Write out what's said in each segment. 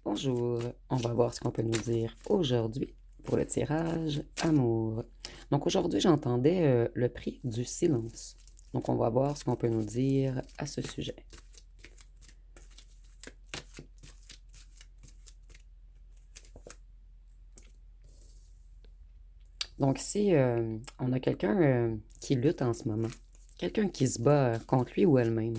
Bonjour, on va voir ce qu'on peut nous dire aujourd'hui pour le tirage amour. Donc aujourd'hui, j'entendais le prix du silence. Donc on va voir ce qu'on peut nous dire à ce sujet. Donc si on a quelqu'un qui lutte en ce moment, quelqu'un qui se bat contre lui ou elle-même,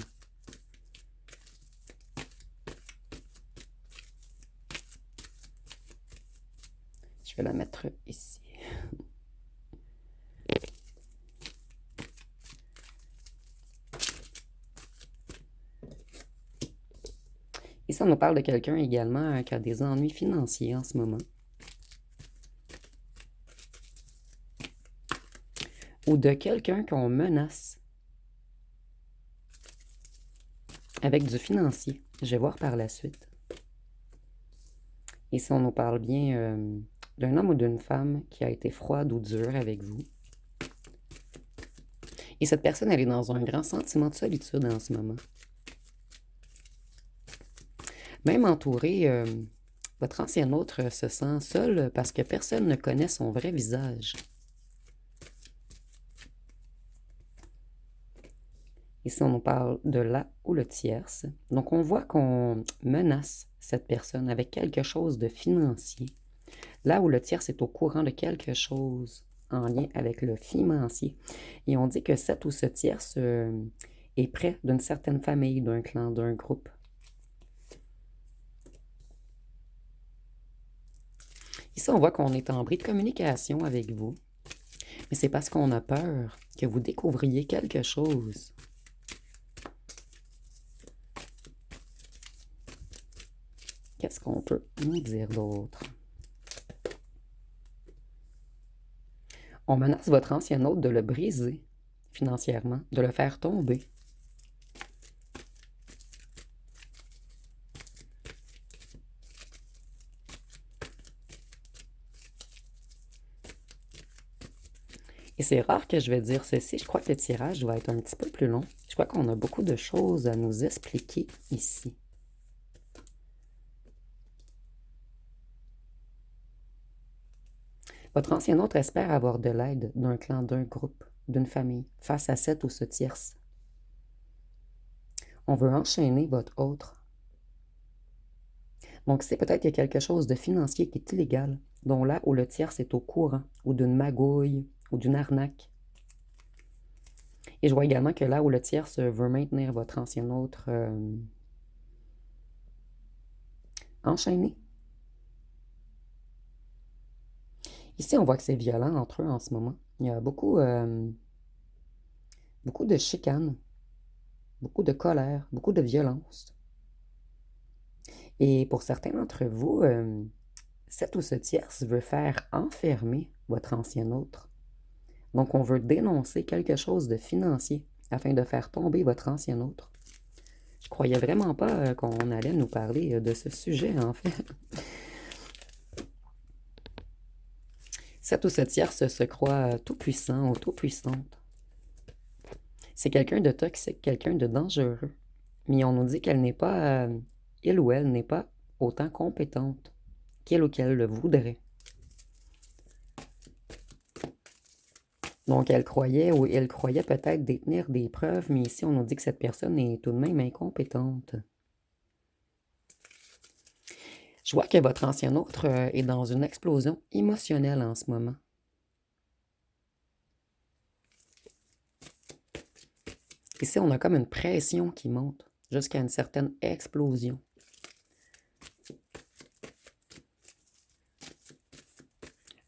je vais la mettre ici. Ici, on nous parle de quelqu'un également qui a des ennuis financiers en ce moment. Ou de quelqu'un qu'on menace avec du financier. Je vais voir par la suite. Ici, on nous parle bien d'un homme ou d'une femme qui a été froide ou dure avec vous. Et cette personne, elle est dans un grand sentiment de solitude en ce moment. Même entouré, votre ancien autre se sent seul parce que personne ne connaît son vrai visage. Ici, on nous parle de la ou le tierce. Donc, on voit qu'on menace cette personne avec quelque chose de financier. Là où le tierce est au courant de quelque chose en lien avec le financier. Et on dit que cette ou ce tierce est près d'une certaine famille, d'un clan, d'un groupe. Ici, on voit qu'on est en bris de communication avec vous. Mais c'est parce qu'on a peur que vous découvriez quelque chose. Qu'est-ce qu'on peut nous dire d'autre? On menace votre ancien hôte de le briser financièrement, de le faire tomber. Et c'est rare que je vais dire ceci. Je crois que le tirage doit être un petit peu plus long. Je crois qu'on a beaucoup de choses à nous expliquer ici. Votre ancien autre espère avoir de l'aide d'un clan, d'un groupe, d'une famille, face à cette ou ce tierce. On veut enchaîner votre autre. Donc, c'est peut-être qu'il y a quelque chose de financier qui est illégal, dont là où le tierce est au courant, ou d'une magouille, ou d'une arnaque. Et je vois également que là où le tierce veut maintenir votre ancien autre enchaîné. Ici, on voit que c'est violent entre eux en ce moment. Il y a beaucoup de chicanes, beaucoup de colère, beaucoup de violence. Et pour certains d'entre vous, cette ou ce tierce veut faire enfermer votre ancien autre. Donc, on veut dénoncer quelque chose de financier afin de faire tomber votre ancien autre. Je croyais vraiment pas qu'on allait nous parler de ce sujet, en fait. Cette ou ce tierce se croit tout-puissant ou tout-puissante. C'est quelqu'un de toxique, quelqu'un de dangereux. Mais on nous dit qu'elle n'est pas, il ou elle n'est pas autant compétente qu'il ou qu'elle le voudrait. Donc elle croyait ou il croyait peut-être détenir des preuves, mais ici on nous dit que cette personne est tout de même incompétente. Je vois que votre ancien autre est dans une explosion émotionnelle en ce moment. Ici, on a comme une pression qui monte jusqu'à une certaine explosion.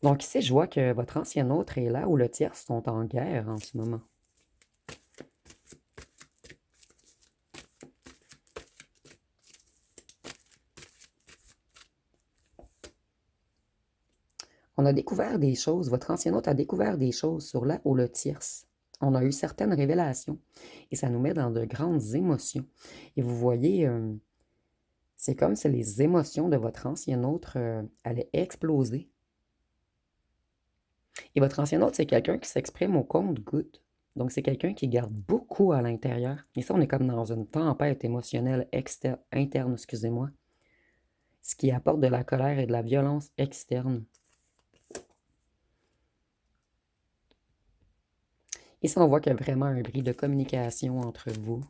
Donc ici, je vois que votre ancien autre est là où le tierce sont en guerre en ce moment. On a découvert des choses, votre ancien hôte a découvert des choses sur là où le tierce. On a eu certaines révélations et ça nous met dans de grandes émotions. Et vous voyez, c'est comme si les émotions de votre ancien autre allaient exploser. Et votre ancien autre, c'est quelqu'un qui s'exprime au compte-gouttes. Donc, c'est quelqu'un qui garde beaucoup à l'intérieur. Et ça, on est comme dans une tempête émotionnelle interne, excusez-moi. ce qui apporte de la colère et de la violence externe. Ici, on voit qu'il y a vraiment un bris de communication entre vous.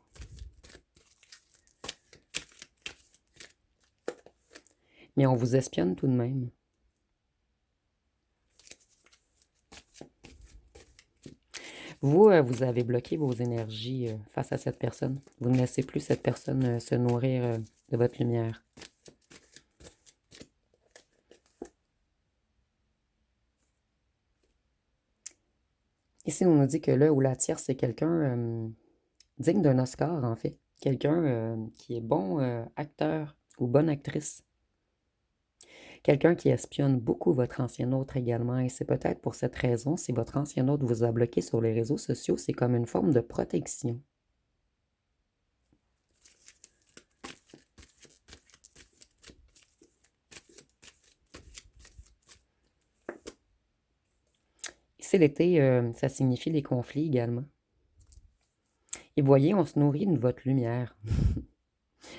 Mais on vous espionne tout de même. Vous, vous avez bloqué vos énergies face à cette personne. Vous ne laissez plus cette personne se nourrir de votre lumière. Ici, on nous dit que là où la tierce, c'est quelqu'un digne d'un Oscar, en fait. Quelqu'un qui est bon acteur ou bonne actrice. Quelqu'un qui espionne beaucoup votre ancien autre également. Et c'est peut-être pour cette raison, si votre ancien autre vous a bloqué sur les réseaux sociaux, c'est comme une forme de protection. Ici, l'été, ça signifie les conflits également. Et voyez, on se nourrit de votre lumière.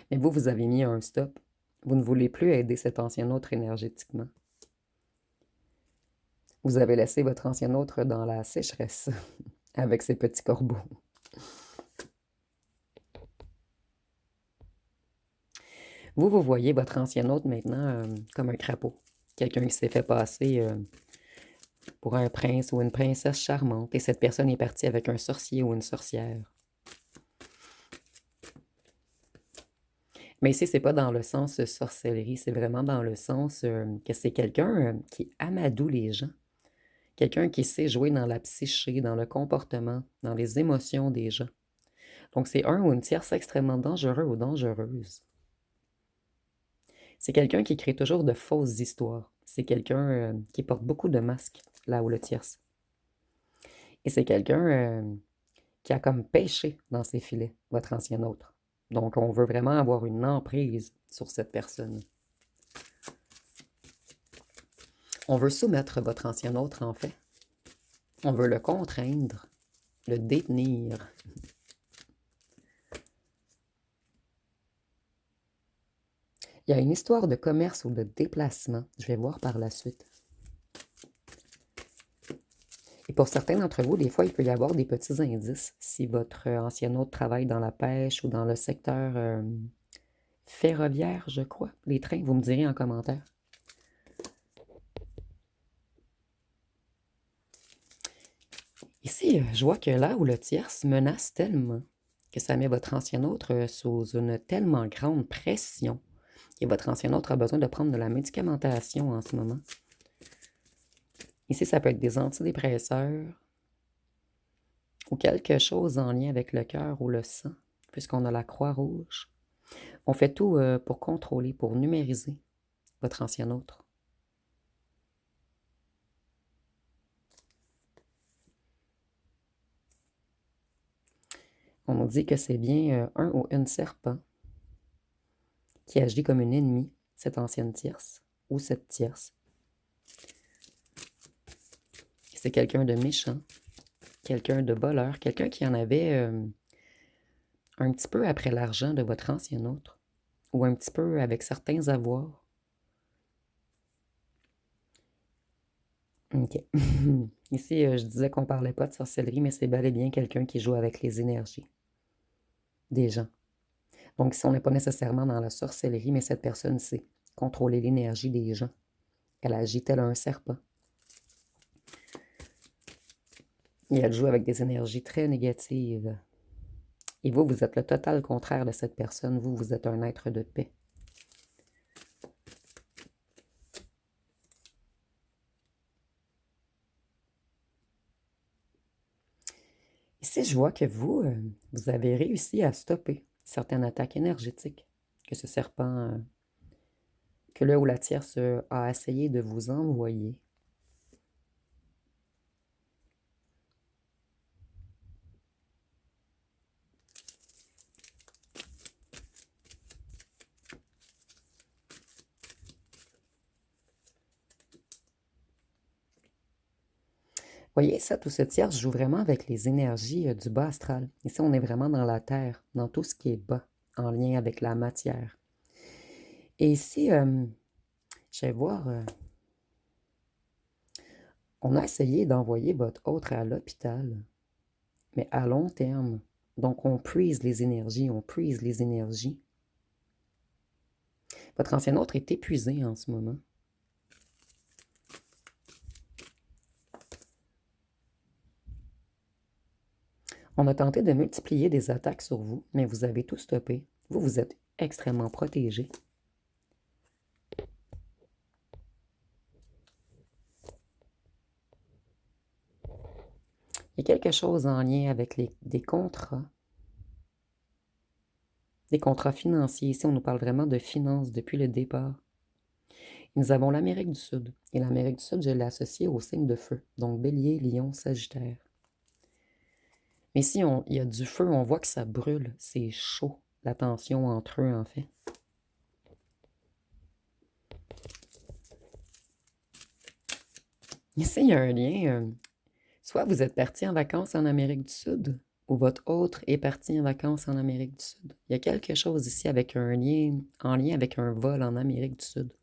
Mais vous, vous avez mis un stop. Vous ne voulez plus aider cet ancien autre énergétiquement. Vous avez laissé votre ancien autre dans la sécheresse avec ses petits corbeaux. Vous voyez votre ancien autre maintenant comme un crapaud. Quelqu'un qui s'est fait passer pour un prince ou une princesse charmante. Et cette personne est partie avec un sorcier ou une sorcière. Mais ici, c'est pas dans le sens sorcellerie, c'est vraiment dans le sens que c'est quelqu'un qui amadoue les gens. Quelqu'un qui sait jouer dans la psyché, dans le comportement, dans les émotions des gens. Donc, c'est un ou une tierce extrêmement dangereux ou dangereuse. C'est quelqu'un qui crée toujours de fausses histoires. C'est quelqu'un qui porte beaucoup de masques, là où le tierce. Et c'est quelqu'un qui a comme pêché dans ses filets, votre ancien autre. Donc, on veut vraiment avoir une emprise sur cette personne. On veut soumettre votre ancien autre, en fait. On veut le contraindre, le détenir. Il y a une histoire de commerce ou de déplacement. Je vais voir par la suite. Et pour certains d'entre vous, des fois, il peut y avoir des petits indices. Si votre ancien hôte travaille dans la pêche ou dans le secteur ferroviaire, je crois, les trains, vous me direz en commentaire. Ici, je vois que là où le tierce menace tellement que ça met votre ancien autre sous une tellement grande pression que votre ancien autre a besoin de prendre de la médicamentation en ce moment. Ici, ça peut être des antidépresseurs ou quelque chose en lien avec le cœur ou le sang, puisqu'on a la croix rouge. On fait tout pour contrôler, pour numériser votre ancien autre. On nous dit que c'est bien un ou une serpent qui agit comme une ennemie, cette ancienne tierce ou cette tierce. C'est quelqu'un de méchant, quelqu'un de voleur, quelqu'un qui en avait un petit peu après l'argent de votre ancien autre ou un petit peu avec certains avoirs. OK. Ici, je disais qu'on parlait pas de sorcellerie, mais c'est bel et bien quelqu'un qui joue avec les énergies des gens. Donc, ici, on n'est pas nécessairement dans la sorcellerie, mais cette personne sait contrôler l'énergie des gens. Elle agit tel un serpent. Et elle joue avec des énergies très négatives. Et vous, vous êtes le total contraire de cette personne. Vous, vous êtes un être de paix. Ici, je vois que vous, vous avez réussi à stopper certaines attaques énergétiques que ce serpent, que le ou la tierce a essayé de vous envoyer. Voyez, ça, tout ce tierce joue vraiment avec les énergies du bas astral. Ici, on est vraiment dans la terre, dans tout ce qui est bas, en lien avec la matière. Et ici, je vais voir, on a essayé d'envoyer votre autre à l'hôpital, mais à long terme. Donc, on puise les énergies, on puise les énergies. Votre ancien autre est épuisé en ce moment. On a tenté de multiplier des attaques sur vous, mais vous avez tout stoppé. Vous, vous êtes extrêmement protégé. Il y a quelque chose en lien avec des contrats. Des contrats financiers. Ici, on nous parle vraiment de finances depuis le départ. Et nous avons l'Amérique du Sud. Et l'Amérique du Sud, je l'ai associée au signe de feu. Donc, Bélier, Lion, Sagittaire. Mais ici, il y a du feu, on voit que ça brûle. C'est chaud, la tension entre eux, en fait. Ici, il y a un lien. Soit vous êtes parti en vacances en Amérique du Sud, ou votre autre est parti en vacances en Amérique du Sud. Il y a quelque chose ici avec un lien, en lien avec un vol en Amérique du Sud.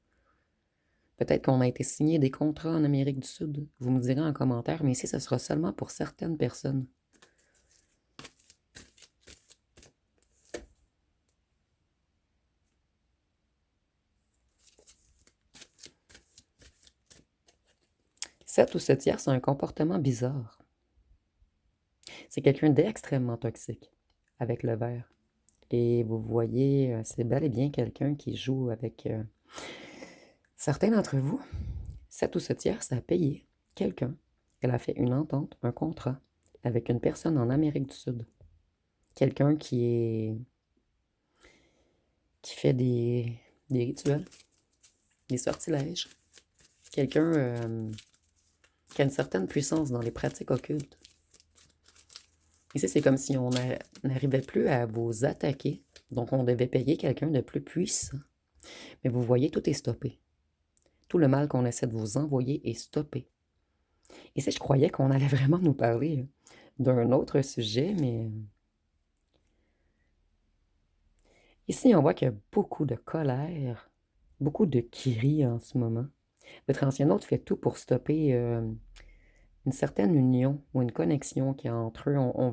Peut-être qu'on a été signé des contrats en Amérique du Sud. Vous me direz en commentaire, mais ici, ce sera seulement pour certaines personnes. Cette ou ce tierce a un comportement bizarre. C'est quelqu'un d'extrêmement toxique avec le verre. Et vous voyez, c'est bel et bien quelqu'un qui joue avec certains d'entre vous. Cette ou ce tierce a payé quelqu'un. Elle a fait une entente, un contrat avec une personne en Amérique du Sud. Quelqu'un qui fait des rituels, des sortilèges. Quelqu'un qui a une certaine puissance dans les pratiques occultes. Ici, c'est comme si on n'arrivait plus à vous attaquer. Donc, on devait payer quelqu'un de plus puissant. Mais vous voyez, tout est stoppé. Tout le mal qu'on essaie de vous envoyer est stoppé. Ici, je croyais qu'on allait vraiment nous parler d'un autre sujet, mais ici, on voit qu'il y a beaucoup de colère, beaucoup de cris en ce moment. Votre ancien hôte fait tout pour stopper une certaine union ou une connexion qu'il y a entre eux. On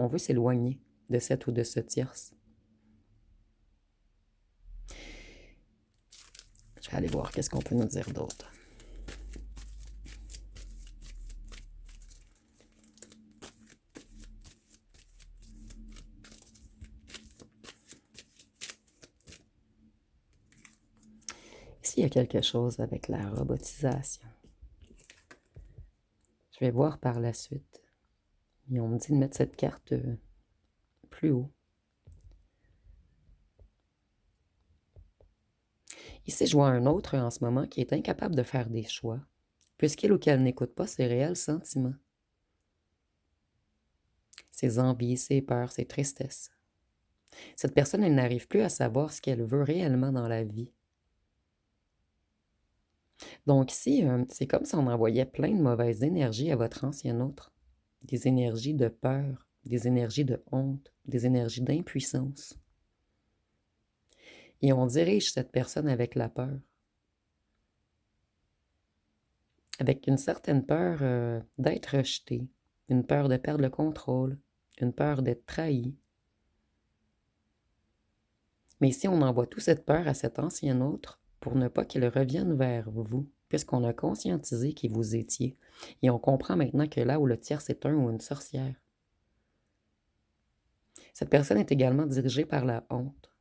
veut s'éloigner de cette ou de ce tierce. Je vais aller voir qu'est-ce qu'on peut nous dire d'autre. Ici, il y a quelque chose avec la robotisation. Je vais voir par la suite. Et on me dit de mettre cette carte plus haut. Ici, je vois un autre en ce moment qui est incapable de faire des choix, puisqu'il ou qu'elle n'écoute pas ses réels sentiments, ses envies, ses peurs, ses tristesses. Cette personne, elle n'arrive plus à savoir ce qu'elle veut réellement dans la vie. Donc ici, c'est comme si on envoyait plein de mauvaises énergies à votre ancien autre. Des énergies de peur, des énergies de honte, des énergies d'impuissance. Et on dirige cette personne avec la peur. Avec une certaine peur d'être rejeté, une peur de perdre le contrôle, une peur d'être trahi. Mais ici, on envoie toute cette peur à cet ancien autre pour ne pas qu'il revienne vers vous, puisqu'on a conscientisé qui vous étiez. Et on comprend maintenant que là où le tierce est un ou une sorcière. Cette personne est également dirigée par la honte.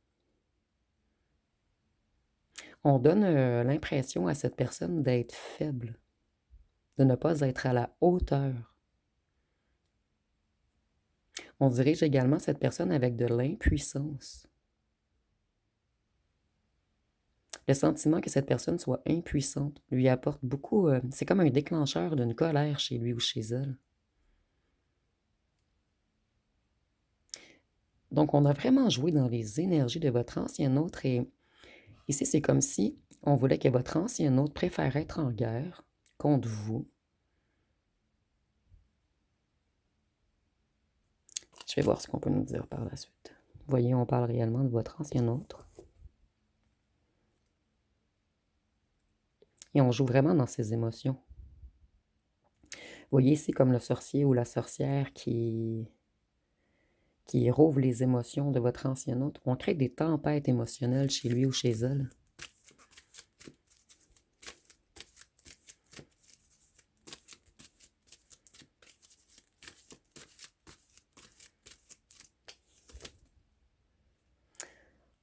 On donne l'impression à cette personne d'être faible, de ne pas être à la hauteur. On dirige également cette personne avec de l'impuissance. Le sentiment que cette personne soit impuissante lui apporte beaucoup, c'est comme un déclencheur d'une colère chez lui ou chez elle. Donc, on a vraiment joué dans les énergies de votre ancien autre et ici, c'est comme si on voulait que votre ancien autre préfère être en guerre contre vous. Je vais voir ce qu'on peut nous dire par la suite. Voyez, on parle réellement de votre ancien autre. Et on joue vraiment dans ses émotions. Vous voyez ici comme le sorcier ou la sorcière qui rouvre les émotions de votre ancien hôte. On crée des tempêtes émotionnelles chez lui ou chez elle.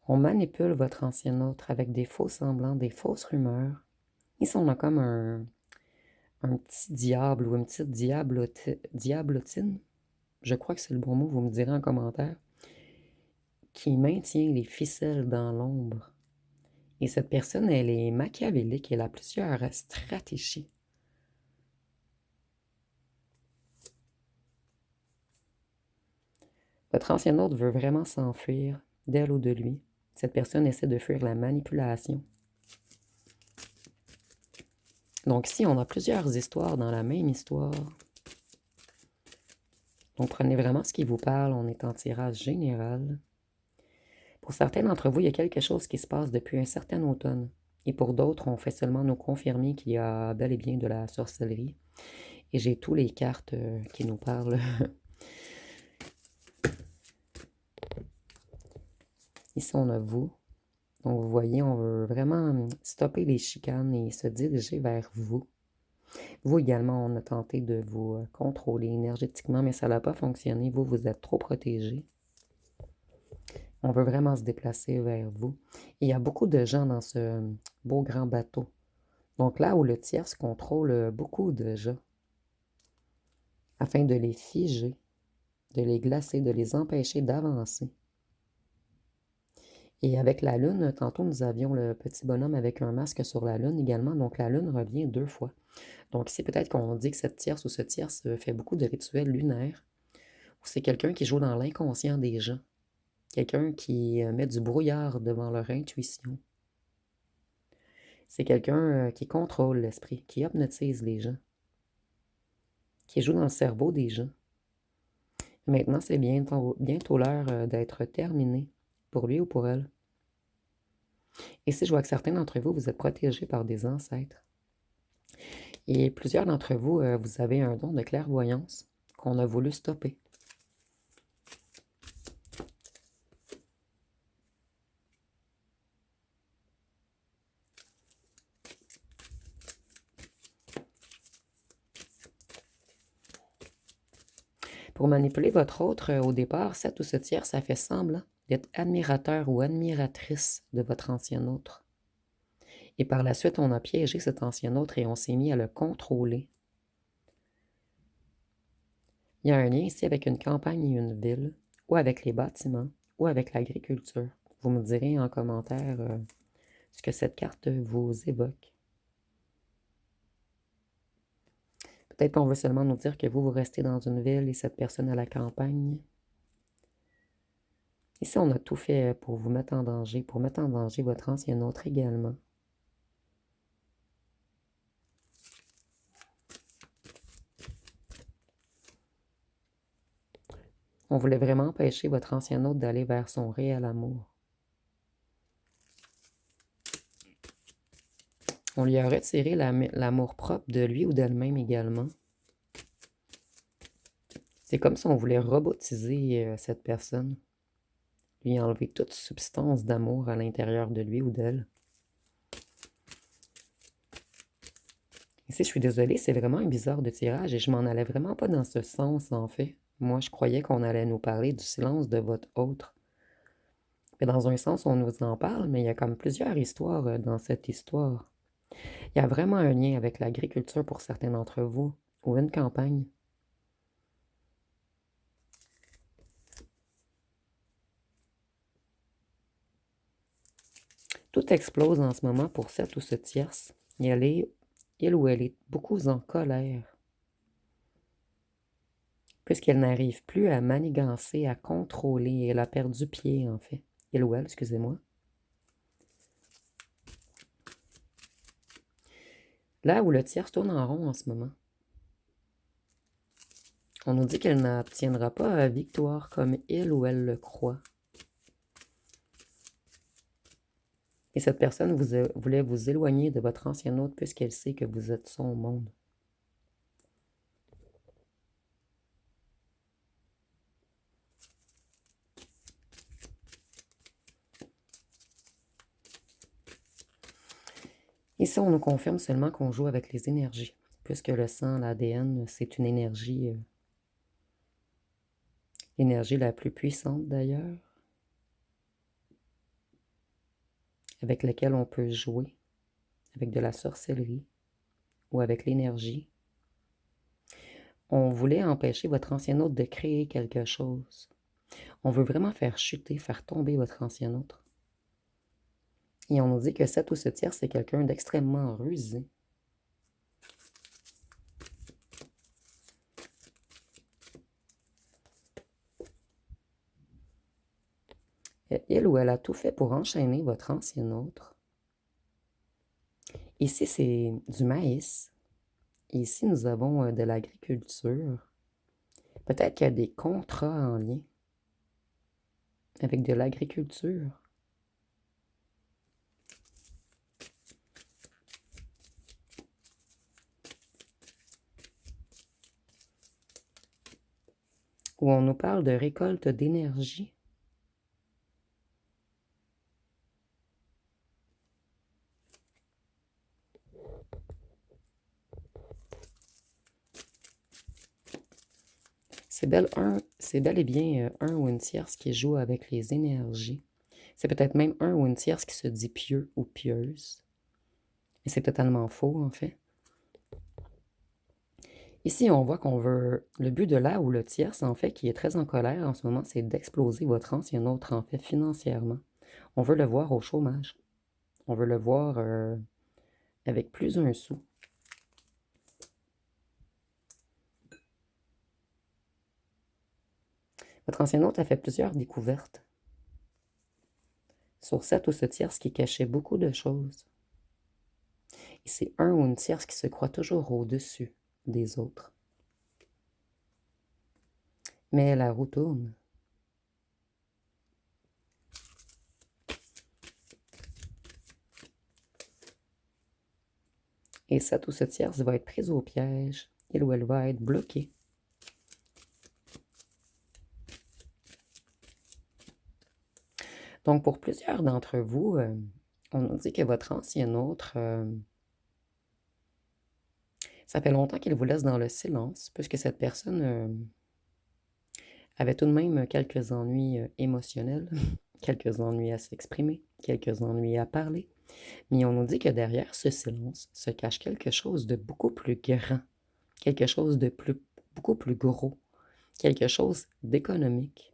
On manipule votre ancien autre avec des faux semblants, des fausses rumeurs. Ici, on a comme un petit diable ou une petite diablotine. Je crois que c'est le bon mot, vous me direz en commentaire. Qui maintient les ficelles dans l'ombre. Et cette personne, elle est machiavélique, elle a plusieurs stratégies. Votre ancien hôte veut vraiment s'enfuir d'elle ou de lui. Cette personne essaie de fuir la manipulation. Donc ici, on a plusieurs histoires dans la même histoire. Donc prenez vraiment ce qui vous parle, on est en tirage général. Pour certains d'entre vous, il y a quelque chose qui se passe depuis un certain automne. Et pour d'autres, on fait seulement nous confirmer qu'il y a bel et bien de la sorcellerie. Et j'ai tous les cartes qui nous parlent. Ici, on a vous. Donc, vous voyez, on veut vraiment stopper les chicanes et se diriger vers vous. Vous également, on a tenté de vous contrôler énergétiquement, mais ça n'a pas fonctionné. Vous, vous êtes trop protégé. On veut vraiment se déplacer vers vous. Et il y a beaucoup de gens dans ce beau grand bateau. Donc là où le tiers contrôle beaucoup de gens, afin de les figer, de les glacer, de les empêcher d'avancer. Et avec la lune, tantôt nous avions le petit bonhomme avec un masque sur la lune également, donc la lune revient 2 fois. Donc ici, peut-être qu'on dit que cette tierce ou ce tierce fait beaucoup de rituels lunaires, ou c'est quelqu'un qui joue dans l'inconscient des gens, quelqu'un qui met du brouillard devant leur intuition. C'est quelqu'un qui contrôle l'esprit, qui hypnotise les gens, qui joue dans le cerveau des gens. Maintenant, c'est bientôt l'heure d'être terminé pour lui ou pour elle. Et si je vois que certains d'entre vous, vous êtes protégés par des ancêtres, et plusieurs d'entre vous, vous avez un don de clairvoyance qu'on a voulu stopper. Pour manipuler votre autre, au départ, cette ou ce tiers, ça fait semblant d'être admirateur ou admiratrice de votre ancien autre. Et par la suite, on a piégé cet ancien autre et on s'est mis à le contrôler. Il y a un lien ici avec une campagne et une ville, ou avec les bâtiments, ou avec l'agriculture. Vous me direz en commentaire ce que cette carte vous évoque. Peut-être qu'on veut seulement nous dire que vous restez dans une ville et cette personne à la campagne. Ici, on a tout fait pour vous mettre en danger, pour mettre en danger votre ancien autre également. On voulait vraiment empêcher votre ancien autre d'aller vers son réel amour. On lui a retiré l'amour-propre de lui ou d'elle-même également. C'est comme si on voulait robotiser cette personne, lui enlever toute substance d'amour à l'intérieur de lui ou d'elle. Ici, je suis désolée, c'est vraiment un bizarre de tirage et je m'en allais vraiment pas dans ce sens, en fait. Moi, je croyais qu'on allait nous parler du silence de votre autre. Mais dans un sens, on nous en parle, mais il y a comme plusieurs histoires dans cette histoire. Il y a vraiment un lien avec l'agriculture pour certains d'entre vous, ou une campagne. Tout explose en ce moment pour cette ou ce tierce. Il ou elle est beaucoup en colère. Puisqu'elle n'arrive plus à manigancer, à contrôler. Elle a perdu pied, en fait. Il ou elle, excusez-moi. Là où le tierce tourne en rond en ce moment. On nous dit qu'elle n'obtiendra pas victoire comme il ou elle le croit. Et cette personne voulait vous éloigner de votre ancien hôte puisqu'elle sait que vous êtes son monde. Ici, on nous confirme seulement qu'on joue avec les énergies, puisque le sang, l'ADN, c'est une énergie, l'énergie la plus puissante d'ailleurs, avec laquelle on peut jouer, avec de la sorcellerie ou avec l'énergie. On voulait empêcher votre ancien hôte de créer quelque chose. On veut vraiment faire chuter, faire tomber votre ancien hôte. Et on nous dit que cet ou ce tiers, c'est quelqu'un d'extrêmement rusé. Il ou elle a tout fait pour enchaîner votre ancien autre. Ici, c'est du maïs. Et ici, nous avons de l'agriculture. Peut-être qu'il y a des contrats en lien avec de l'agriculture. Où on nous parle de récolte d'énergie. C'est bel et bien un ou une tierce qui joue avec les énergies. C'est peut-être même un ou une tierce qui se dit pieux ou pieuse. Et c'est totalement faux, en fait. Ici, on voit qu'on veut... Le but de là ou le tierce, en fait, qui est très en colère en ce moment, c'est d'exploser votre ancien autre, en fait, financièrement. On veut le voir au chômage. On veut le voir avec plus un sou. Votre ancien hôte a fait plusieurs découvertes sur cette ou ce tierce qui cachait beaucoup de choses. Et c'est un ou une tierce qui se croit toujours au-dessus des autres. Mais la roue tourne. Et cette ou ce tierce va être prise au piège. Il ou elle va être bloquée. Donc, pour plusieurs d'entre vous, on nous dit que votre ancien autre, ça fait longtemps qu'il vous laisse dans le silence, puisque cette personne avait tout de même quelques ennuis émotionnels, quelques ennuis à s'exprimer, quelques ennuis à parler. Mais on nous dit que derrière ce silence se cache quelque chose de beaucoup plus grand, quelque chose de beaucoup plus gros, quelque chose d'économique.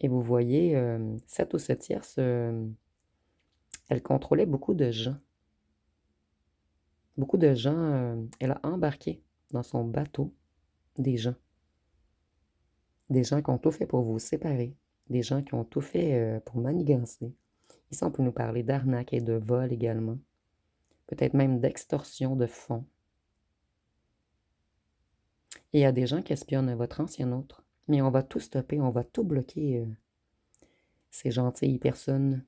Et vous voyez, cette ou cette tierce, elle contrôlait beaucoup de gens. Beaucoup de gens, elle a embarqué dans son bateau des gens. Des gens qui ont tout fait pour vous séparer. Des gens qui ont tout fait pour manigancer. Ici, on peut nous parler d'arnaque et de vol également. Peut-être même d'extorsion de fonds. Et il y a des gens qui espionnent votre ancien autre. Mais on va tout stopper, on va tout bloquer ces gentilles personnes.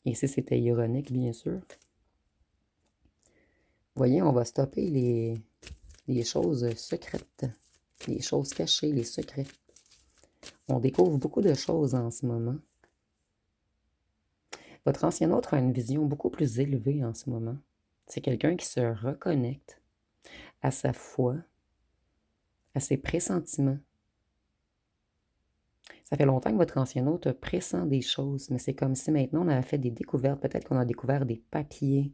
Et si c'était ironique, bien sûr. Vous voyez, on va stopper les choses secrètes, les choses cachées, les secrets. On découvre beaucoup de choses en ce moment. Votre ancien autre a une vision beaucoup plus élevée en ce moment. C'est quelqu'un qui se reconnecte à sa foi, à ses pressentiments. Ça fait longtemps que votre ancien autre pressent des choses, mais c'est comme si maintenant on avait fait des découvertes. Peut-être qu'on a découvert des papiers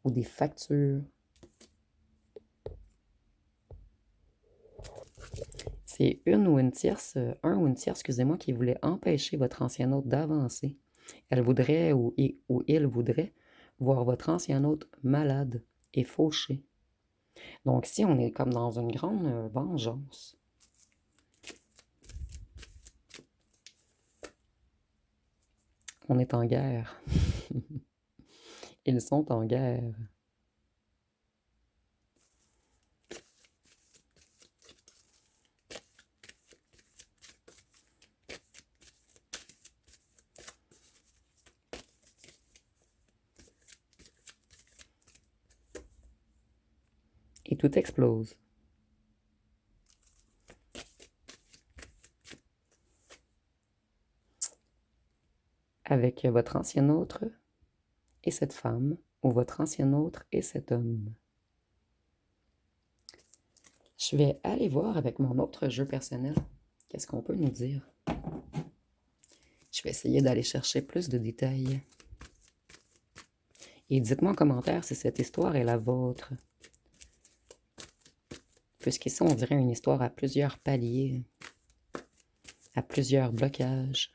ou des factures. C'est un ou une tierce, excusez-moi, qui voulait empêcher votre ancien hôte d'avancer. Elle voudrait, ou il voudrait, voir votre ancien hôte malade et fauché. Donc si on est comme dans une grande vengeance. On est en guerre. Ils sont en guerre. Et tout explose. Avec votre ancien autre et cette femme, ou votre ancien autre et cet homme. Je vais aller voir avec mon autre jeu personnel. Qu'est-ce qu'on peut nous dire? Je vais essayer d'aller chercher plus de détails. Et dites-moi en commentaire si cette histoire est la vôtre. Puisqu'ici, on dirait une histoire à plusieurs paliers, à plusieurs blocages.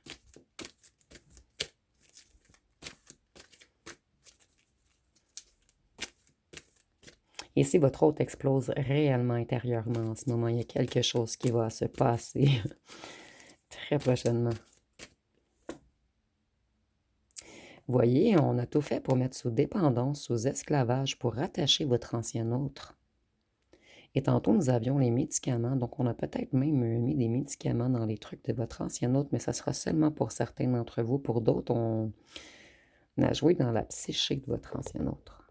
Et si votre hôte explose réellement intérieurement en ce moment, il y a quelque chose qui va se passer très prochainement. Voyez, on a tout fait pour mettre sous dépendance, sous esclavage, pour rattacher votre ancien autre. Et tantôt, nous avions les médicaments, donc on a peut-être même mis des médicaments dans les trucs de votre ancien autre, mais ça sera seulement pour certains d'entre vous. Pour d'autres, on a joué dans la psyché de votre ancien autre.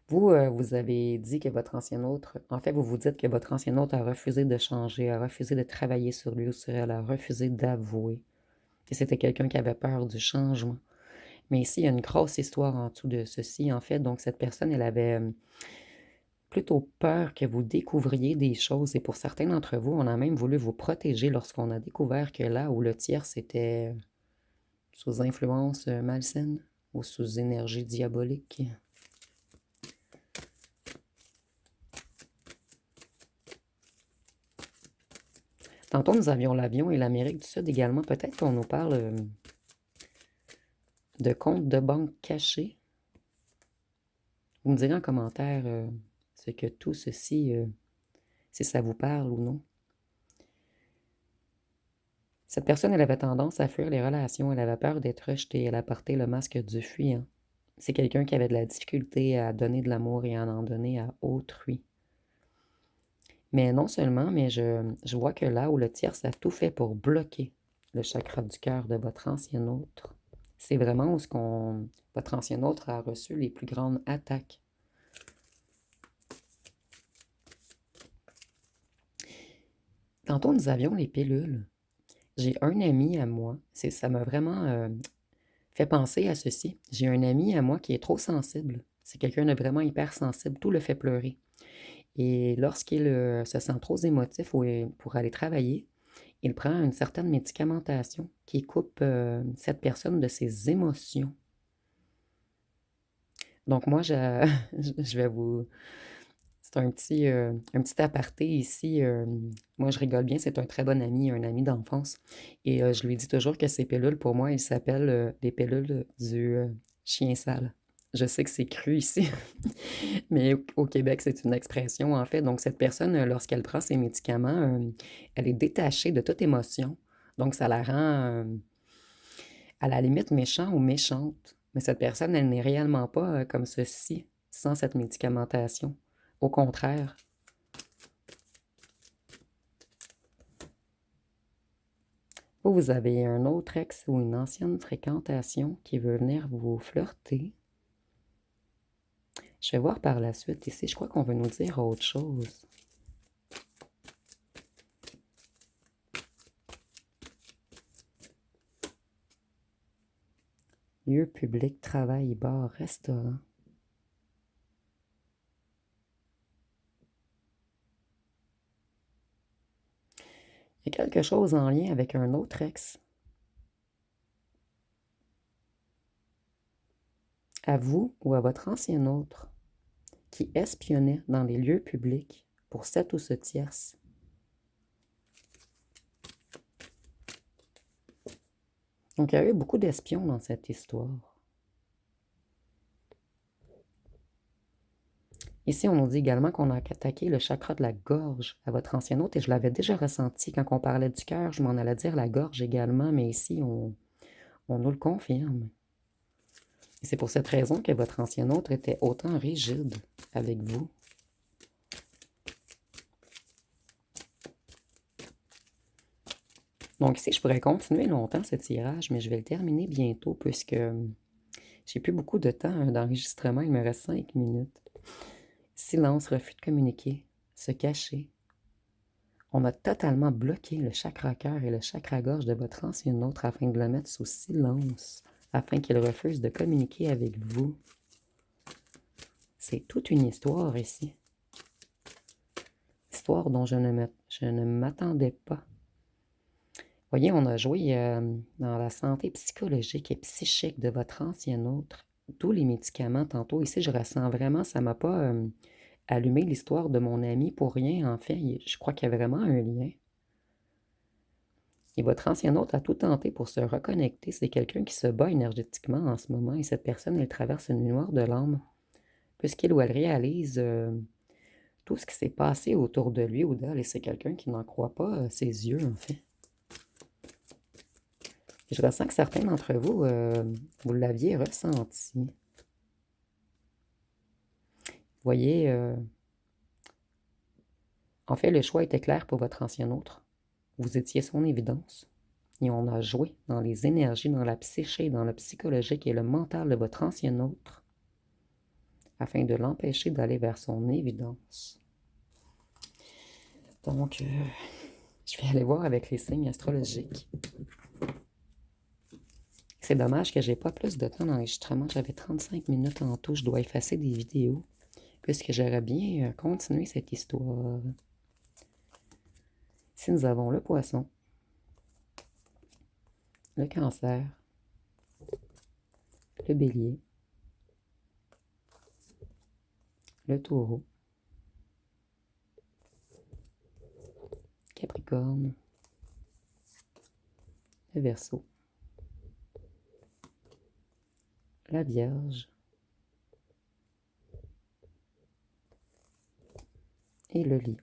Vous avez dit que votre ancien autre, en fait, vous vous dites que votre ancien autre a refusé de changer, a refusé de travailler sur lui ou sur elle, a refusé d'avouer. Et c'était quelqu'un qui avait peur du changement. Mais ici, il y a une grosse histoire en dessous de ceci, en fait. Donc, cette personne, elle avait plutôt peur que vous découvriez des choses. Et pour certains d'entre vous, on a même voulu vous protéger lorsqu'on a découvert que là où le tiers, c'était sous influence malsaine ou sous énergie diabolique. Tantôt, nous avions l'avion et l'Amérique du Sud également. Peut-être qu'on nous parle de comptes de banque cachés. Vous me direz en commentaire ce que tout ceci, si ça vous parle ou non. Cette personne, elle avait tendance à fuir les relations. Elle avait peur d'être rejetée. Elle a porté le masque du fuyant. C'est quelqu'un qui avait de la difficulté à donner de l'amour et à en donner à autrui. Mais non seulement, mais je vois que là où le tierce a tout fait pour bloquer le chakra du cœur de votre ancien autre, c'est vraiment où votre ancien autre a reçu les plus grandes attaques. Tantôt, nous avions les pilules. J'ai un ami à moi, ça m'a vraiment fait penser à ceci. J'ai un ami à moi qui est trop sensible. C'est quelqu'un de vraiment hypersensible, tout le fait pleurer. Et lorsqu'il se sent trop émotif pour aller travailler, il prend une certaine médicamentation qui coupe cette personne de ses émotions. Donc moi, je vais vous... C'est un petit aparté ici. Moi, je rigole bien, c'est un très bon ami, un ami d'enfance. Et je lui dis toujours que ces pilules, pour moi, ils s'appellent les pilules du chien sale. Je sais que c'est cru ici, mais au Québec, c'est une expression, en fait. Donc, cette personne, lorsqu'elle prend ses médicaments, elle est détachée de toute émotion. Donc, ça la rend, à la limite, méchant ou méchante. Mais cette personne, elle n'est réellement pas comme ceci, sans cette médicamentation. Au contraire. Vous avez un autre ex ou une ancienne fréquentation qui veut venir vous flirter. Je vais voir par la suite ici. Je crois qu'on veut nous dire autre chose. Lieu public, travail, bar, restaurant. Il y a quelque chose en lien avec un autre ex. À vous ou à votre ancien autre qui espionnait dans les lieux publics pour cette ou ce tierce. Donc, il y a eu beaucoup d'espions dans cette histoire. Ici, on nous dit également qu'on a attaqué le chakra de la gorge à votre ancien hôte, et je l'avais déjà ressenti quand on parlait du cœur, je m'en allais dire la gorge également, mais ici, on nous le confirme. Et c'est pour cette raison que votre ancien hôte était autant rigide avec vous. Donc ici, je pourrais continuer longtemps ce tirage, mais je vais le terminer bientôt puisque j'ai plus beaucoup de temps d'enregistrement. Il me reste 5 minutes. Silence, refus de communiquer, se cacher. On a totalement bloqué le chakra-cœur et le chakra-gorge de votre ancien autre afin de le mettre sous silence, afin qu'il refuse de communiquer avec vous. C'est toute une histoire ici. Histoire dont je ne m'attendais pas. Voyez, on a joué dans la santé psychologique et psychique de votre ancien autre, d'où les médicaments tantôt. Ici, je ressens vraiment, ça ne m'a pas allumé l'histoire de mon ami pour rien. En fait, je crois qu'il y a vraiment un lien. Et votre ancien autre a tout tenté pour se reconnecter. C'est quelqu'un qui se bat énergétiquement en ce moment. Et cette personne, elle traverse une nuit noire de l'âme. Puisqu'il ou elle réalise tout ce qui s'est passé autour de lui ou d'elle. Et c'est quelqu'un qui n'en croit pas ses yeux, en fait. Et je ressens que certains d'entre vous, vous l'aviez ressenti. Vous voyez, en fait, le choix était clair pour votre ancien autre. Vous étiez son évidence. Et on a joué dans les énergies, dans la psyché, dans le psychologique et le mental de votre ancien autre afin de l'empêcher d'aller vers son évidence. Donc, je vais aller voir avec les signes astrologiques. C'est dommage que j'ai pas plus de temps d'enregistrement. J'avais 35 minutes en tout. Je dois effacer des vidéos puisque j'aurais bien continué cette histoire. Ici, nous avons le poisson, le cancer, le bélier, le taureau, Capricorne, le Verseau, la Vierge et le Lion.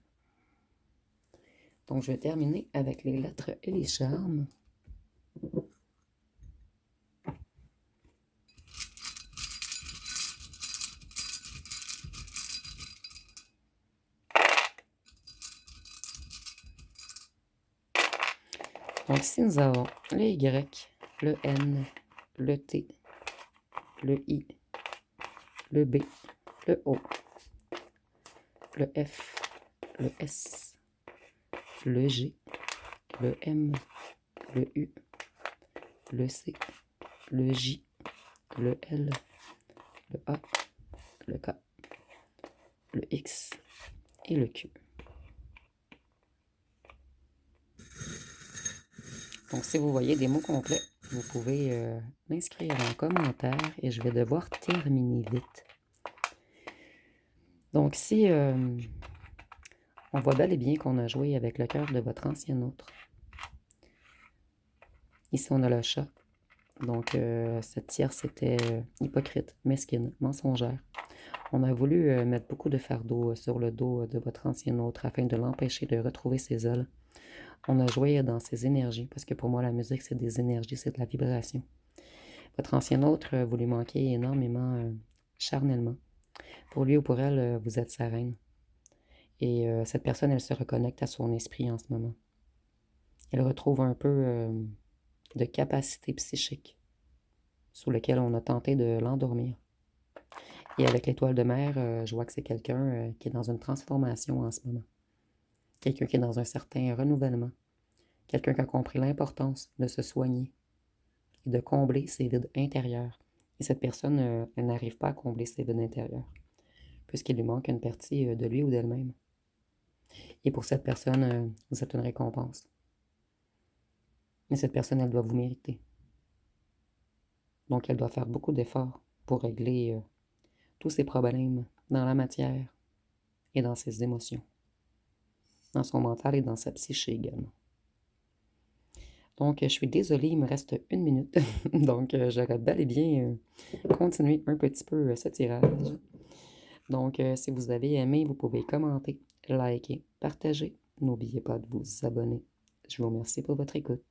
Donc, je vais terminer avec les lettres et les charmes. Donc ici, nous avons le Y, le N, le T, le I, le B, le O, le F, le S, le G, le M, le U, le C, le J, le L, le A, le K, le X et le Q. Donc, si vous voyez des mots complets, vous pouvez l'inscrire en commentaire et je vais devoir terminer vite. Donc, si on voit bel et bien qu'on a joué avec le cœur de votre ancien autre. Ici, on a le chat. Donc, cette tierce était hypocrite, mesquine, mensongère. On a voulu mettre beaucoup de fardeau sur le dos de votre ancien autre afin de l'empêcher de retrouver ses ailes. On a joué dans ses énergies, parce que pour moi, la musique, c'est des énergies, c'est de la vibration. Votre ancien autre, vous lui manquez énormément charnellement. Pour lui ou pour elle, vous êtes sa reine. Et cette personne, elle se reconnecte à son esprit en ce moment. Elle retrouve un peu de capacité psychique sous lequel on a tenté de l'endormir. Et avec l'étoile de mer, je vois que c'est quelqu'un qui est dans une transformation en ce moment. Quelqu'un qui est dans un certain renouvellement. Quelqu'un qui a compris l'importance de se soigner et de combler ses vides intérieurs. Et cette personne, elle n'arrive pas à combler ses vides intérieurs, puisqu'il lui manque une partie de lui ou d'elle-même. Et pour cette personne, vous êtes une récompense. Mais cette personne, elle doit vous mériter. Donc, elle doit faire beaucoup d'efforts pour régler tous ses problèmes dans la matière et dans ses émotions, dans son mental et dans sa psyché également. Donc, je suis désolée, il me reste 1 minute. Donc, j'aurais bel et bien continué un petit peu ce tirage. Donc, si vous avez aimé, vous pouvez commenter, liker, partager. N'oubliez pas de vous abonner. Je vous remercie pour votre écoute.